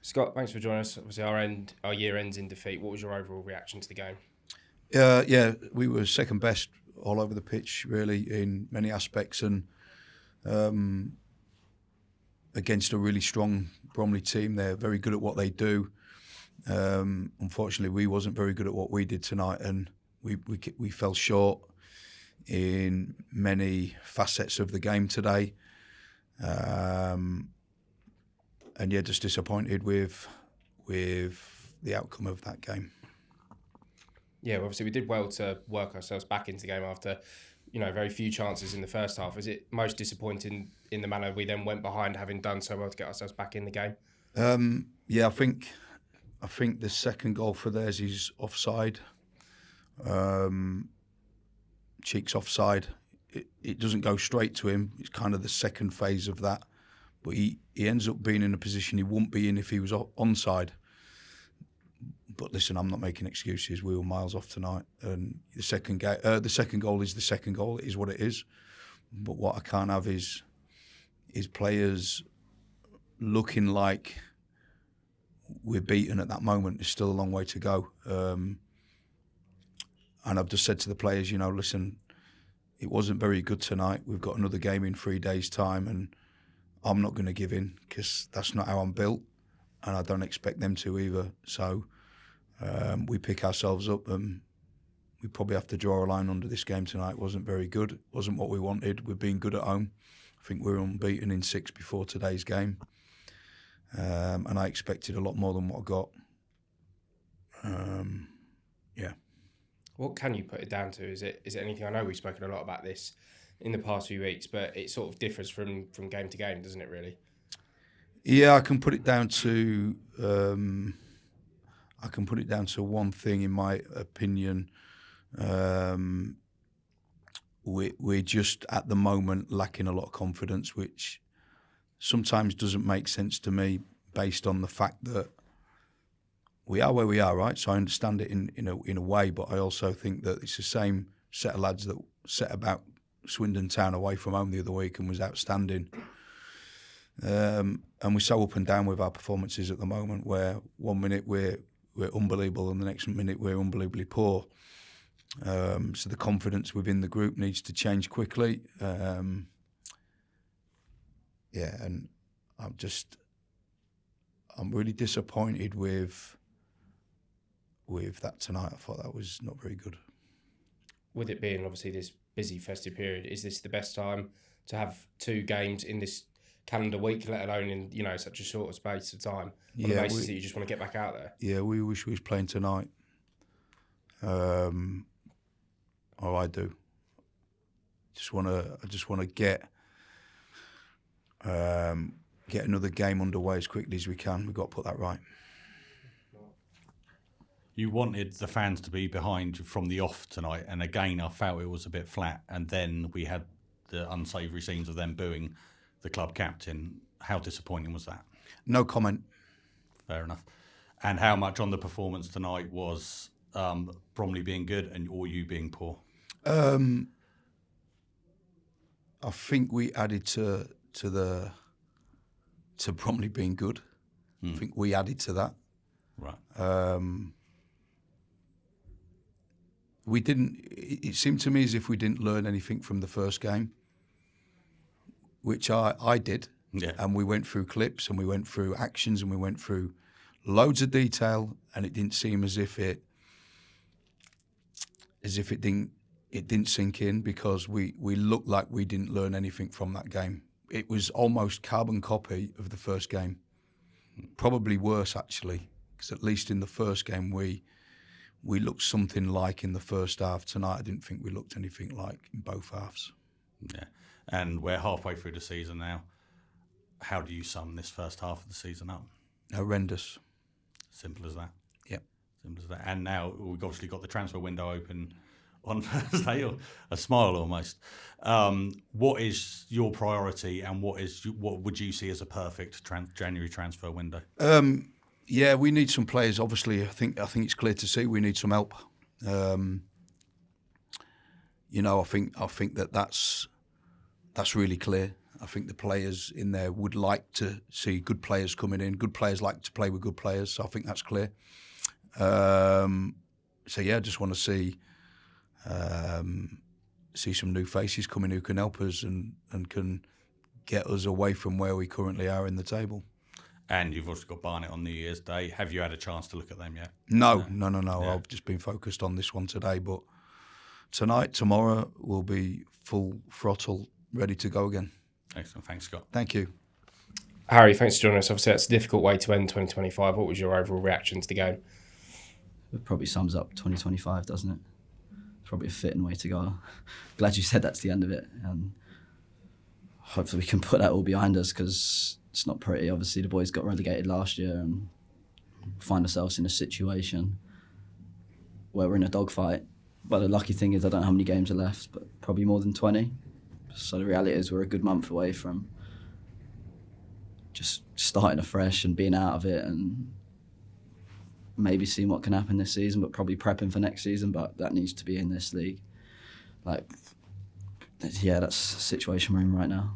Scott, thanks for joining us. Obviously, our year ends in defeat. What was your overall reaction to the game? Yeah, we were second best all over the pitch, really, in many aspects, and against a really strong Bromley team. They're very good at what they do. Unfortunately, we wasn't very good at what we did tonight, and we fell short in many facets of the game today. And yeah, just disappointed with the outcome of that game. Yeah, well, obviously we did well to work ourselves back into the game after, very few chances in the first half. Is it most disappointing in the manner we then went behind, having done so well to get ourselves back in the game? Yeah, I think the second goal for theirs is offside. Cheek's offside. It doesn't go straight to him. It's kind of the second phase of that. But he ends up being in a position he wouldn't be in if he was onside. But listen, I'm not making excuses. We were miles off tonight, and the second goal is the second goal. It is what it is. But what I can't have is players looking like we're beaten at that moment. There's still a long way to go. And I've just said to the players, listen, it wasn't very good tonight. We've got another game in 3 days' time, and I'm not going to give in because that's not how I'm built, and I don't expect them to either. So we pick ourselves up, and we probably have to draw a line under this game tonight. It wasn't very good. It wasn't what we wanted. We've been good at home. I think we were unbeaten in 6 before today's game, and I expected a lot more than what I got. Yeah. What can you put it down to? Is it anything? I know we've spoken a lot about this in the past few weeks, but it sort of differs from game to game, doesn't it, really? Yeah, I can put it down to one thing, in my opinion. We're just at the moment lacking a lot of confidence, which sometimes doesn't make sense to me based on the fact that we are where we are, right? So I understand it in a way, but I also think that it's the same set of lads that set about Swindon Town away from home the other week and was outstanding. And we're so up and down with our performances at the moment, where 1 minute we're unbelievable and the next minute we're unbelievably poor. So the confidence within the group needs to change quickly. And I'm really disappointed with that tonight. I thought that was not very good. With it being obviously this busy festive period, is this the best time to have 2 games in this calendar week, let alone in such a short space of time, on the basis that you just want to get back out there? Yeah, we wish we was playing tonight. Or I do. I just want to get another game underway as quickly as we can. We've got to put that right. You wanted the fans to be behind from the off tonight, and again I felt it was a bit flat, and then we had the unsavoury scenes of them booing the club captain. How disappointing was that? No comment. Fair enough. And how much on the performance tonight was Bromley being good or you being poor? I think we added to Bromley being good. I think we added to that. Right. We didn't. It seemed to me as if we didn't learn anything from the first game, which I did. Yeah. And we went through clips and we went through actions and we went through loads of detail, and it didn't seem as if it didn't sink in, because we looked like we didn't learn anything from that game. It was almost carbon copy of the first game, probably worse actually, because at least in the first game we looked something like in the first half. Tonight I didn't think we looked anything like in both halves. Yeah, and we're halfway through the season now. How do you sum this first half of the season up? Horrendous. Simple as that. Yep. Simple as that. And now we've obviously got the transfer window open on Thursday, or a smile almost. What is your priority, and what would you see as a perfect January transfer window? Yeah, we need some players. Obviously, I think it's clear to see we need some help. I think that's really clear. I think the players in there would like to see good players coming in. Good players like to play with good players, so I think that's clear. So yeah, I just want to see some new faces coming who can help us and can get us away from where we currently are in the table. And you've also got Barnet on New Year's Day. Have you had a chance to look at them yet? No. Yeah. I've just been focused on this one today, but tonight, tomorrow, we'll be full throttle, ready to go again. Excellent. Thanks, Scott. Thank you. Harry, thanks for joining us. Obviously, that's a difficult way to end 2025. What was your overall reaction to the game? It probably sums up 2025, doesn't it? It's probably a fitting way to go. Glad you said that's the end of it. And hopefully we can put that all behind us, because it's not pretty. Obviously, the boys got relegated last year and find ourselves in a situation where we're in a dogfight. But the lucky thing is I don't know how many games are left, but probably more than 20. So the reality is we're a good month away from just starting afresh and being out of it and maybe seeing what can happen this season, but probably prepping for next season. But that needs to be in this league. That's the situation we're in right now.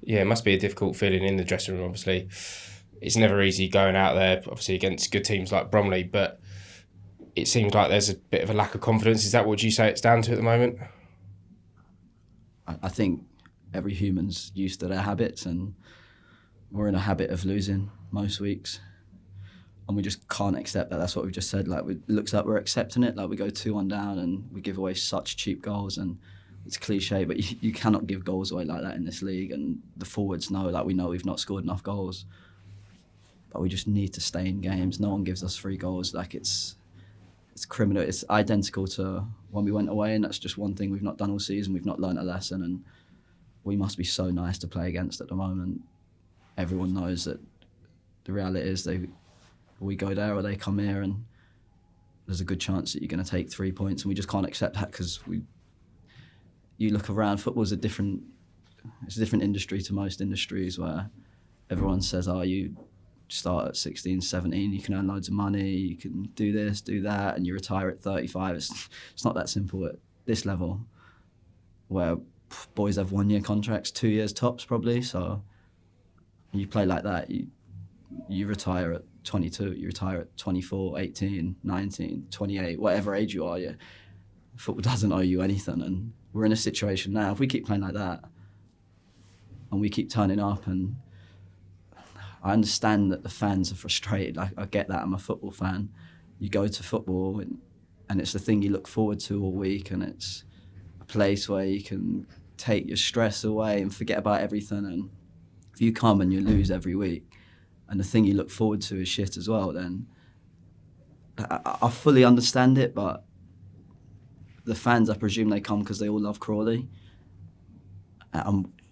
Yeah, it must be a difficult feeling in the dressing room, obviously. It's never easy going out there, obviously, against good teams like Bromley, but it seems like there's a bit of a lack of confidence. Is that what you say it's down to at the moment? I think every human's used to their habits, and we're in a habit of losing most weeks. And we just can't accept that. That's what we've just said. It looks like we're accepting it. We go 2-1 down and we give away such cheap goals, and it's cliche, but you cannot give goals away like that in this league. And the forwards know, we know we've not scored enough goals, but we just need to stay in games. No one gives us 3 goals. It's criminal. It's identical to when we went away, and that's just one thing we've not done all season. We've not learnt a lesson, and we must be so nice to play against at the moment. Everyone knows that the reality is we go there or they come here, and there's a good chance that you're going to take 3 points, and we just can't accept that, because you look around, football's it's a different industry to most industries, where everyone says, you start at 16, 17, you can earn loads of money, you can do this, do that, and you retire at 35. It's not that simple at this level, where boys have 1-year contracts, 2 years tops probably. So you play like that, you retire at 22, you retire at 24, 18, 19, 28, whatever age you are. Football doesn't owe you anything, and we're in a situation now, if we keep playing like that and we keep turning up, and I understand that the fans are frustrated. I get that. I'm a football fan. You go to football and it's the thing you look forward to all week, and it's a place where you can take your stress away and forget about everything. And if you come and you lose every week, and the thing you look forward to is shit as well, then I fully understand it. But the fans, I presume they come because they all love Crawley.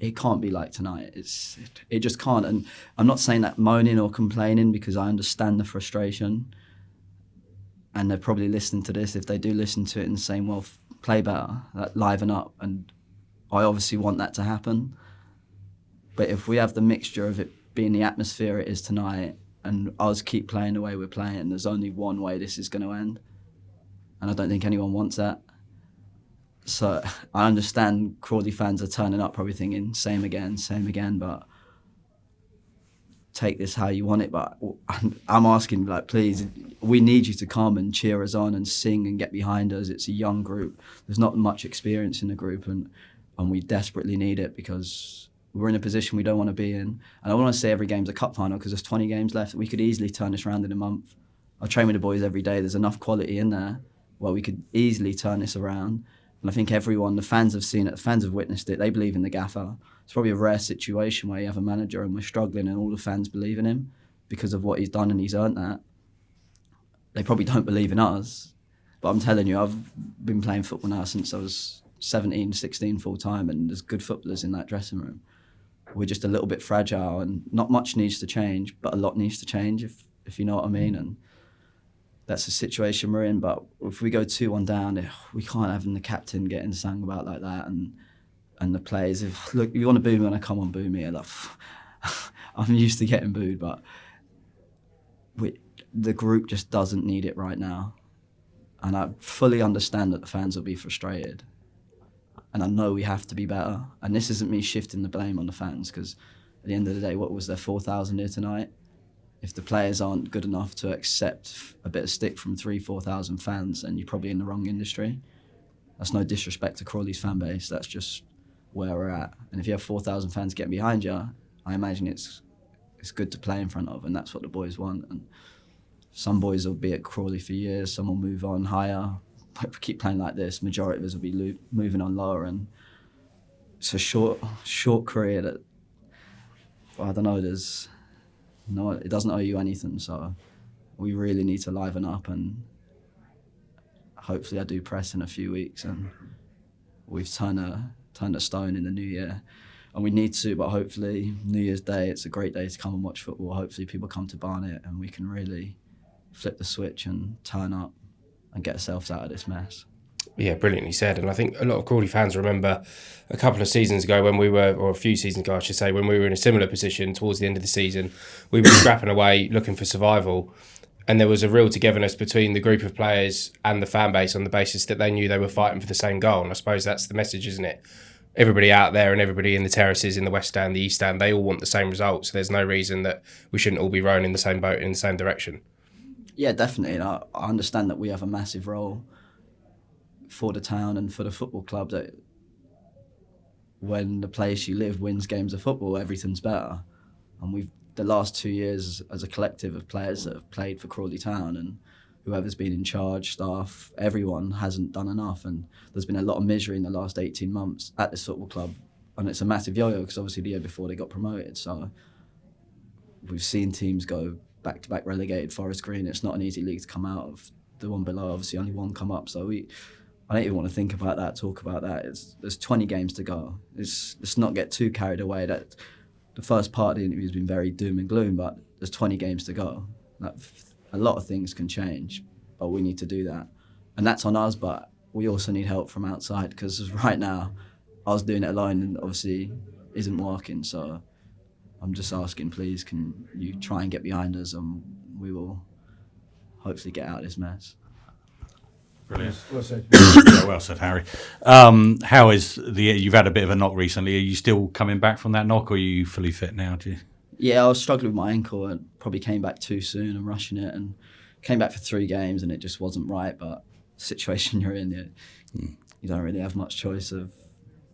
It can't be like tonight. It just can't. And I'm not saying that moaning or complaining, because I understand the frustration. And they're probably listening to this, if they do listen to it, and saying, well, play better, liven up. And I obviously want that to happen. But if we have the mixture of it being the atmosphere it is tonight, and us keep playing the way we're playing, there's only one way this is going to end. And I don't think anyone wants that. So I understand Crawley fans are turning up probably thinking, same again, but take this how you want it. But I'm asking, please, we need you to come and cheer us on and sing and get behind us. It's a young group. There's not much experience in the group, and we desperately need it, because we're in a position we don't want to be in. And I don't want to say every game's a cup final, because there's 20 games left. We could easily turn this around in a month. I train with the boys every day. There's enough quality in there where we could easily turn this around. And I think everyone, the fans have seen it, the fans have witnessed it, they believe in the gaffer. It's probably a rare situation where you have a manager and we're struggling and all the fans believe in him because of what he's done and he's earned that. They probably don't believe in us. But I'm telling you, I've been playing football now since I was 17, 16 full time, and there's good footballers in that dressing room. We're just a little bit fragile, and not much needs to change, but a lot needs to change, if you know what I mean. And that's the situation we're in. But if we go 2-1 down, we can't have the captain getting sung about like that, and the players. If you want to boo me when I come on, boo me. I'm used to getting booed, but the group just doesn't need it right now. And I fully understand that the fans will be frustrated. and I know we have to be better. And this isn't me shifting the blame on the fans, because at the end of the day, what was there, 4,000 here tonight? If the players aren't good enough to accept a bit of stick from 4,000 fans, then you're probably in the wrong industry. That's no disrespect to Crawley's fan base. That's just where we're at. And if you have 4,000 fans getting behind you, I imagine it's good to play in front of, and that's what the boys want. And some boys will be at Crawley for years, some will move on higher. If we keep playing like this, majority of us will be moving on lower, and it's a short career that, well, I don't know, it doesn't owe you anything, so we really need to liven up, and hopefully I do press in a few weeks and we've turned a stone in the new year. And we need to, but hopefully New Year's Day, it's a great day to come and watch football. Hopefully people come to Barnet and we can really flip the switch and turn up and get ourselves out of this mess. Yeah, brilliantly said. And I think a lot of Crawley fans remember a couple of seasons ago or a few seasons ago, I should say, when we were in a similar position towards the end of the season. We were scrapping away looking for survival. And there was a real togetherness between the group of players and the fan base on the basis that they knew they were fighting for the same goal. And I suppose that's the message, isn't it? Everybody out there and everybody in the terraces, in the West Stand, the East Stand, they all want the same result. So there's no reason that we shouldn't all be rowing in the same boat in the same direction. Yeah, definitely. And I understand that we have a massive role for the town and for the football club, that when the place you live wins games of football, everything's better. And the last 2 years as a collective of players that have played for Crawley Town, and whoever's been in charge, staff, everyone hasn't done enough. And there's been a lot of misery in the last 18 months at this football club. And it's a massive yo-yo, because obviously the year before they got promoted. So we've seen teams go back-to-back relegated. Forest Green, it's not an easy league to come out of. The one below, obviously only one come up. So I don't even want to think about that, talk about that. There's 20 games to go. Let's not get too carried away. That the first part of the interview has been very doom and gloom, but there's 20 games to go. A lot of things can change, but we need to do that. And that's on us, but we also need help from outside, because right now, I was doing it alone and obviously isn't working. So I'm just asking, please, can you try and get behind us, and we will hopefully get out of this mess. Brilliant. Well said. Yeah, well said, Harry. How is you've had a bit of a knock recently. Are you still coming back from that knock, or are you fully fit now? Do you? Yeah, I was struggling with my ankle and probably came back too soon and rushing it, and came back for 3 games and it just wasn't right. But the situation you're in, you don't really have much choice of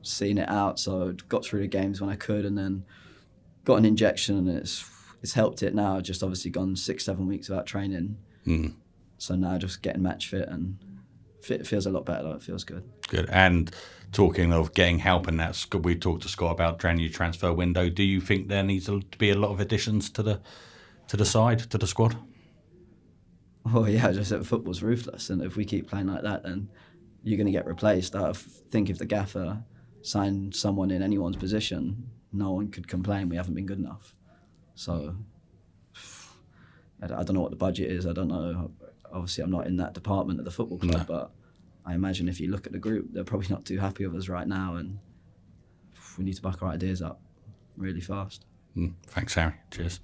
seeing it out. So got through the games when I could, and then got an injection, and it's helped it now. Just obviously gone 6-7 weeks without training. So now just getting match fit, and it feels a lot better. It feels good. Good. And talking of getting help, and that's good. We talked to Scott about January transfer window. Do you think there needs to be a lot of additions to the squad? Oh yeah, I just said football's ruthless, and if we keep playing like that, then you're going to get replaced. I think if the gaffer signed someone in anyone's position, no one could complain we haven't been good enough. So I don't know what the budget is. I don't know. Obviously, I'm not in that department of the football club, but I imagine if you look at the group, they're probably not too happy with us right now, and we need to back our ideas up really fast. Thanks, Harry. Cheers.